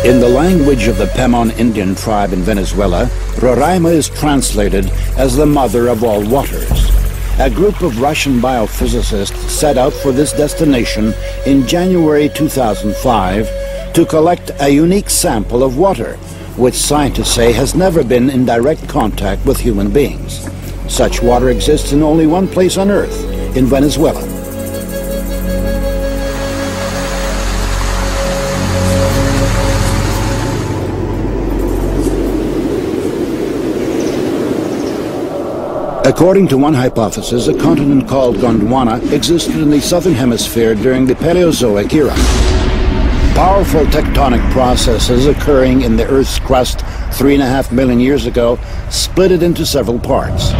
In the language of the Pemon Indian tribe in Venezuela, Roraima is translated as the mother of all waters. A group of Russian biophysicists set out for this destination in January 2005 to collect a unique sample of water, which scientists say has never been in direct contact with human beings. Such water exists in only one place on Earth, in Venezuela. According to one hypothesis, a continent called Gondwana existed in the southern hemisphere during the Paleozoic era. Powerful tectonic processes occurring in the Earth's crust 3.5 million years ago split it into several parts.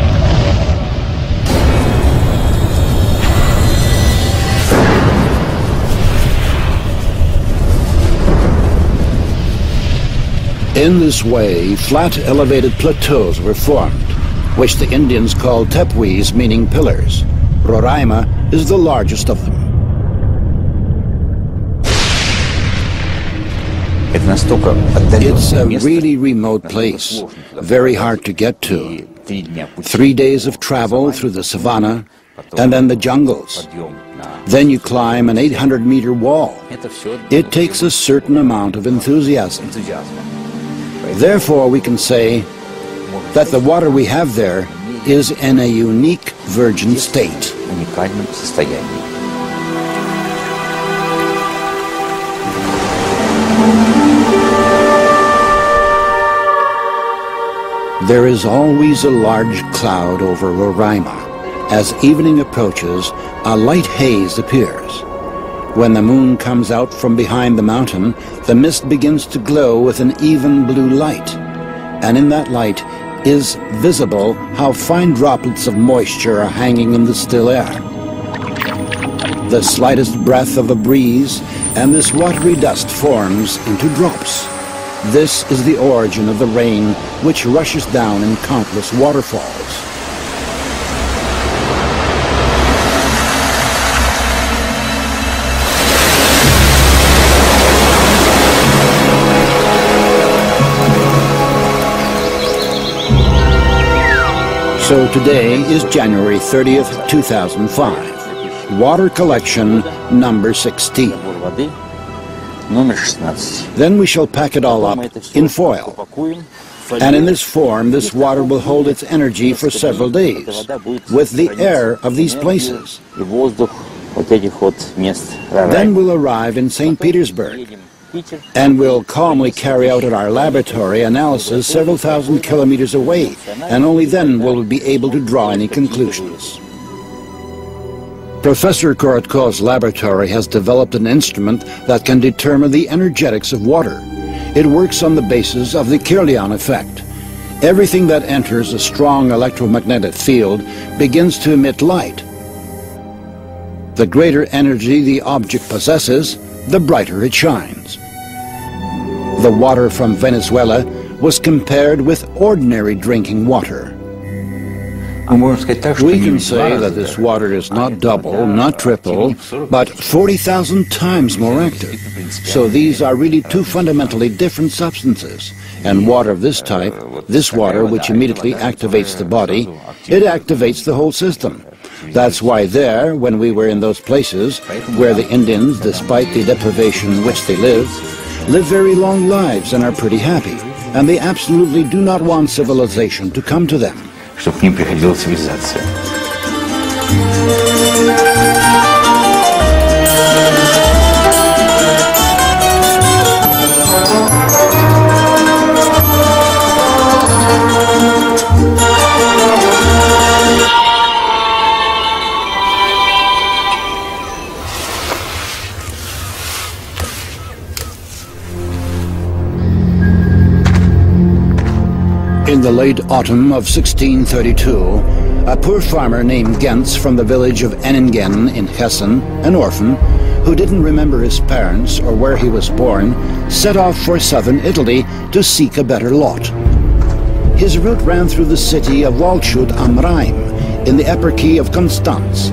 In this way, flat elevated plateaus were formed, which the Indians called tepuis, meaning pillars. Roraima is the largest of them. It's a really remote place, very hard to get to. 3 days of travel through the savanna, and then the jungles. Then you climb an 800-meter wall. It takes a certain amount of enthusiasm. Therefore, we can say that the water we have there is in a unique virgin state. There is always a large cloud over Roraima. As evening approaches, a light haze appears. When the moon comes out from behind the mountain, the mist begins to glow with an even blue light. And in that light is visible how fine droplets of moisture are hanging in the still air. The slightest breath of a breeze, and this watery dust forms into drops. This is the origin of the rain, which rushes down in countless waterfalls. So today is January 30th, 2005. Water collection number 16. Then we shall pack it all up in foil. And in this form, this water will hold its energy for several days, with the air of these places. Then we'll arrive in St. Petersburg, and we'll calmly carry out at our laboratory analysis several thousand kilometers away, and only then will we be able to draw any conclusions. Professor Korotkov's laboratory has developed an instrument that can determine the energetics of water. It works on the basis of the Kirlian effect. Everything that enters a strong electromagnetic field begins to emit light. The greater energy the object possesses, the brighter it shines. The water from Venezuela was compared with ordinary drinking water. We can say that this water is not double, not triple, but 40,000 times more active. So these are really two fundamentally different substances. And water of this type, this water which immediately activates the body, it activates the whole system. That's why there, when we were in those places, where the Indians, despite the deprivation in which they live very long lives and are pretty happy. And they absolutely do not want civilization to come to them. Чтобы к ним приходила цивилизация. In the late autumn of 1632, a poor farmer named Gentz from the village of Enningen in Hessen, an orphan, who didn't remember his parents or where he was born, set off for southern Italy to seek a better lot. His route ran through the city of Waldshut am Rhein, in the eparchy of Constance.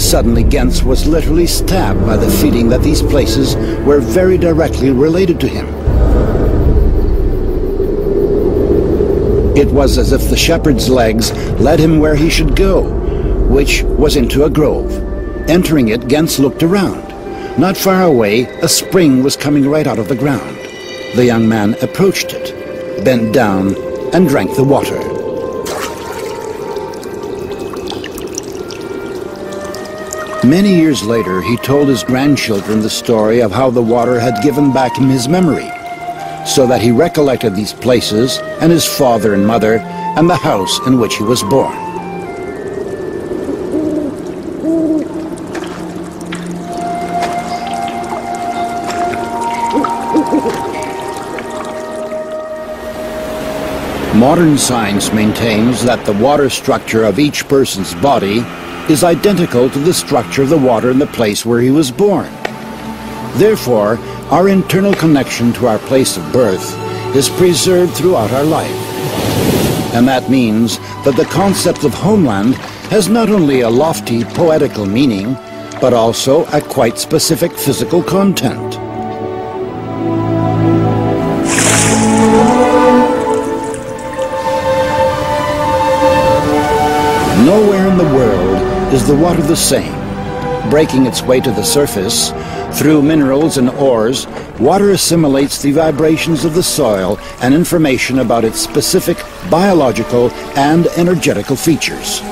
Suddenly Gentz was literally stabbed by the feeling that these places were very directly related to him. It was as if the shepherd's legs led him where he should go, which was into a grove. Entering it, Gentz looked around. Not far away, a spring was coming right out of the ground. The young man approached it, bent down, and drank the water. Many years later, he told his grandchildren the story of how the water had given back him his memory, so that he recollected these places and his father and mother and the house in which he was born. Modern science maintains that the water structure of each person's body is identical to the structure of the water in the place where he was born. Therefore, our internal connection to our place of birth is preserved throughout our life. And that means that the concept of homeland has not only a lofty poetical meaning, but also a quite specific physical content. Nowhere in the world is the water the same. Breaking its way to the surface, through minerals and ores, water assimilates the vibrations of the soil and information about its specific biological and energetical features.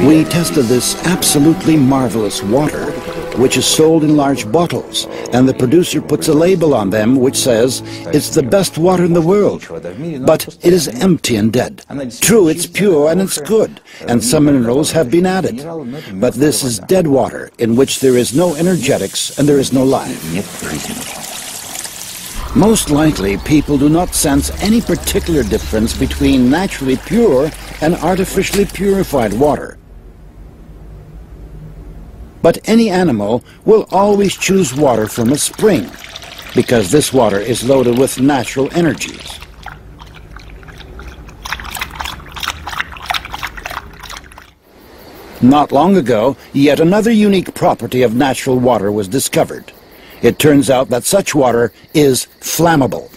We tested this absolutely marvelous water, which is sold in large bottles, and the producer puts a label on them which says it's the best water in the world. But it is empty and dead. True, it's pure and it's good, and some minerals have been added. But this is dead water, in which there is no energetics and there is no life. Most likely, people do not sense any particular difference between naturally pure and artificially purified water. But any animal will always choose water from a spring, because this water is loaded with natural energies. Not long ago, yet another unique property of natural water was discovered. It turns out that such water is flammable.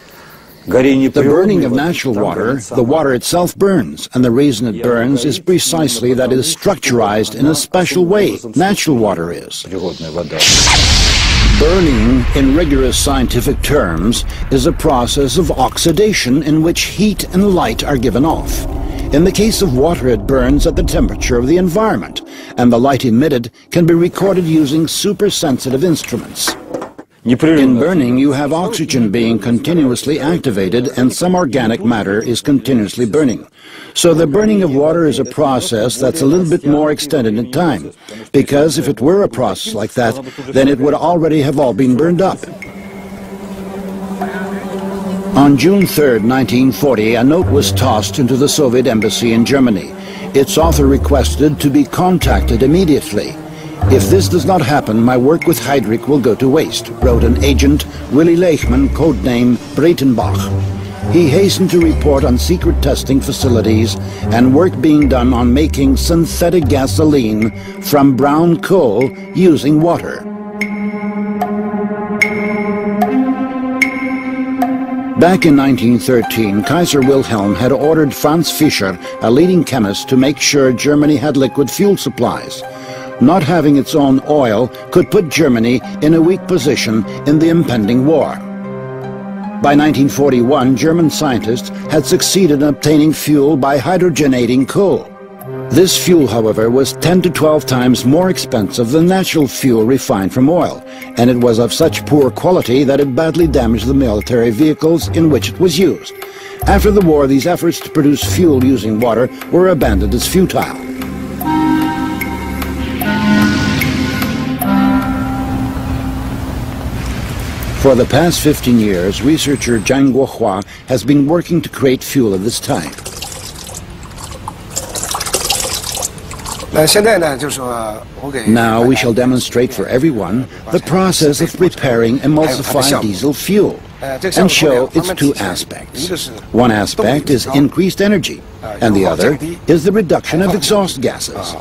The burning of natural water, the water itself burns, and the reason it burns is precisely that it is structurized in a special way. Natural water is. Burning, in rigorous scientific terms, is a process of oxidation in which heat and light are given off. In the case of water, it burns at the temperature of the environment, and the light emitted can be recorded using super-sensitive instruments. In burning, you have oxygen being continuously activated and some organic matter is continuously burning. So the burning of water is a process that's a little bit more extended in time, because if it were a process like that, then it would already have all been burned up. On June 3rd, 1940, a note was tossed into the Soviet embassy in Germany. Its author requested to be contacted immediately. "If this does not happen, my work with Heydrich will go to waste," wrote an agent, Willy Lechman, codename Breitenbach. He hastened to report on secret testing facilities and work being done on making synthetic gasoline from brown coal using water. Back in 1913, Kaiser Wilhelm had ordered Franz Fischer, a leading chemist, to make sure Germany had liquid fuel supplies. Not having its own oil could put Germany in a weak position in the impending war. By 1941, German scientists had succeeded in obtaining fuel by hydrogenating coal. This fuel, however, was 10 to 12 times more expensive than natural fuel refined from oil, and it was of such poor quality that it badly damaged the military vehicles in which it was used. After the war, these efforts to produce fuel using water were abandoned as futile. For the past 15 years, researcher Zhang Guohua has been working to create fuel of this type. Now we shall demonstrate for everyone the process of preparing emulsified diesel fuel and show its two aspects. One aspect is increased energy, and the other is the reduction of exhaust gases.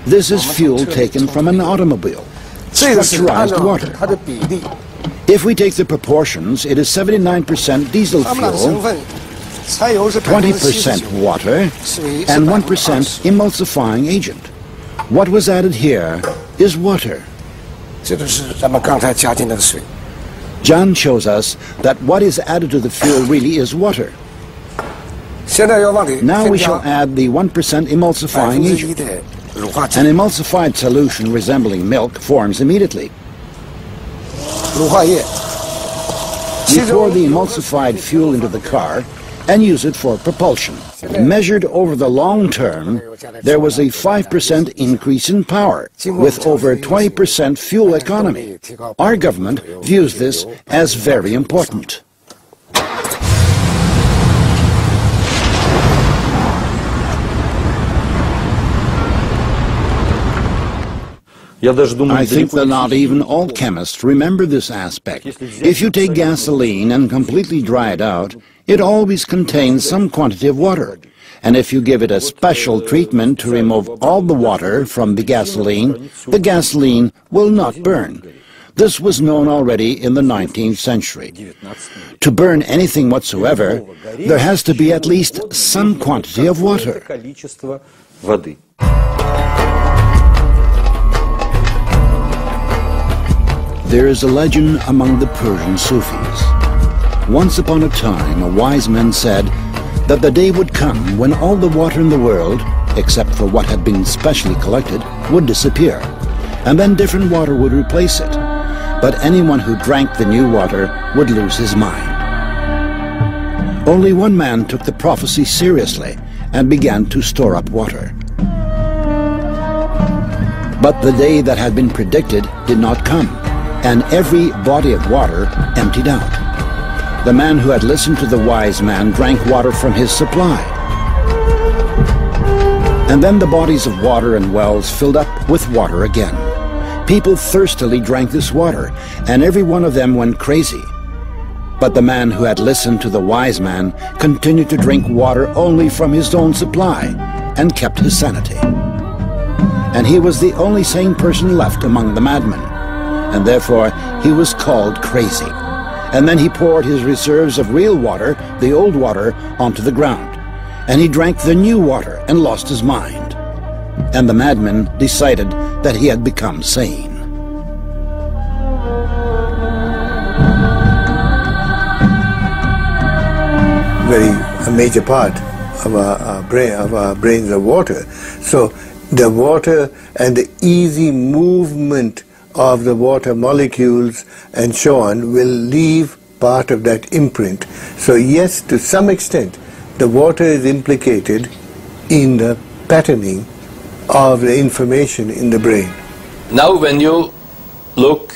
This is fuel taken from an automobile. Pressurized water. If we take the proportions, it is 79% diesel 它们俩的 fuel, 成分，柴油是 20% water, 水 and 1% 20%。 emulsifying agent. What was added here is water. 这都是咱们刚才加进来的水。 John shows us that what is added to the fuel really is water. 现在要往里 Now 添 we 加 shall add the 1% emulsifying 1% agent. 的乳化剂 An。emulsified solution resembling milk forms immediately. 乳化液。 You pour the emulsified fuel into the car and use it for propulsion. Measured over the long term, there was a 5% increase in power, with over 20% fuel economy. Our government views this as very important. I think that not even all chemists remember this aspect. If you take gasoline and completely dry it out, it always contains some quantity of water. And if you give it a special treatment to remove all the water from the gasoline will not burn. This was known already in the 19th century. To burn anything whatsoever, there has to be at least some quantity of water. There is a legend among the Persian Sufis. Once upon a time, a wise man said that the day would come when all the water in the world, except for what had been specially collected, would disappear, and then different water would replace it. But anyone who drank the new water would lose his mind. Only one man took the prophecy seriously and began to store up water. But the day that had been predicted did not come, and every body of water emptied out. The man who had listened to the wise man drank water from his supply. And then the bodies of water and wells filled up with water again. People thirstily drank this water, and every one of them went crazy. But the man who had listened to the wise man continued to drink water only from his own supply, and kept his sanity. And he was the only sane person left among the madmen, and therefore he was called crazy. And then he poured his reserves of real water, the old water, onto the ground. And he drank the new water and lost his mind. And the madman decided that he had become sane. A major part of our brains are water. So the water and the easy movement of the water molecules and so on will leave part of that imprint. So yes, to some extent, the water is implicated in the patterning of the information in the brain. Now when you look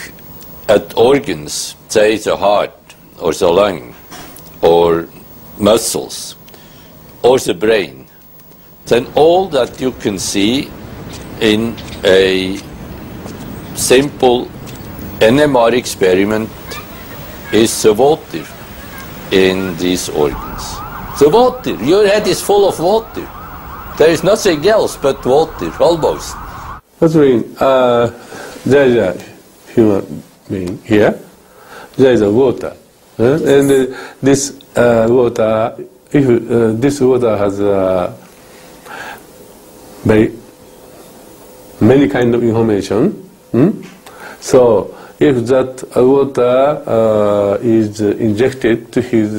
at organs, say the heart or the lung or muscles or the brain, then all that you can see in a simple NMR experiment is the water in these organs. The water, your head is full of water. There is nothing else but water, almost. That means there is a human being here, there is a water. And this water, if this water has very many kind of information, so if that water is injected to his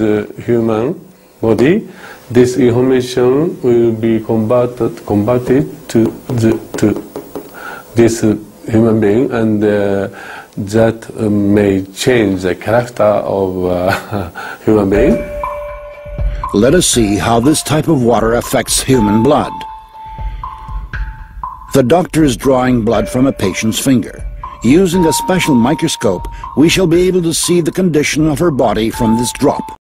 human body, this information will be converted to this human being, and that may change the character of human being. Let us see how this type of water affects human blood. The doctor is drawing blood from a patient's finger. Using a special microscope, we shall be able to see the condition of her body from this drop.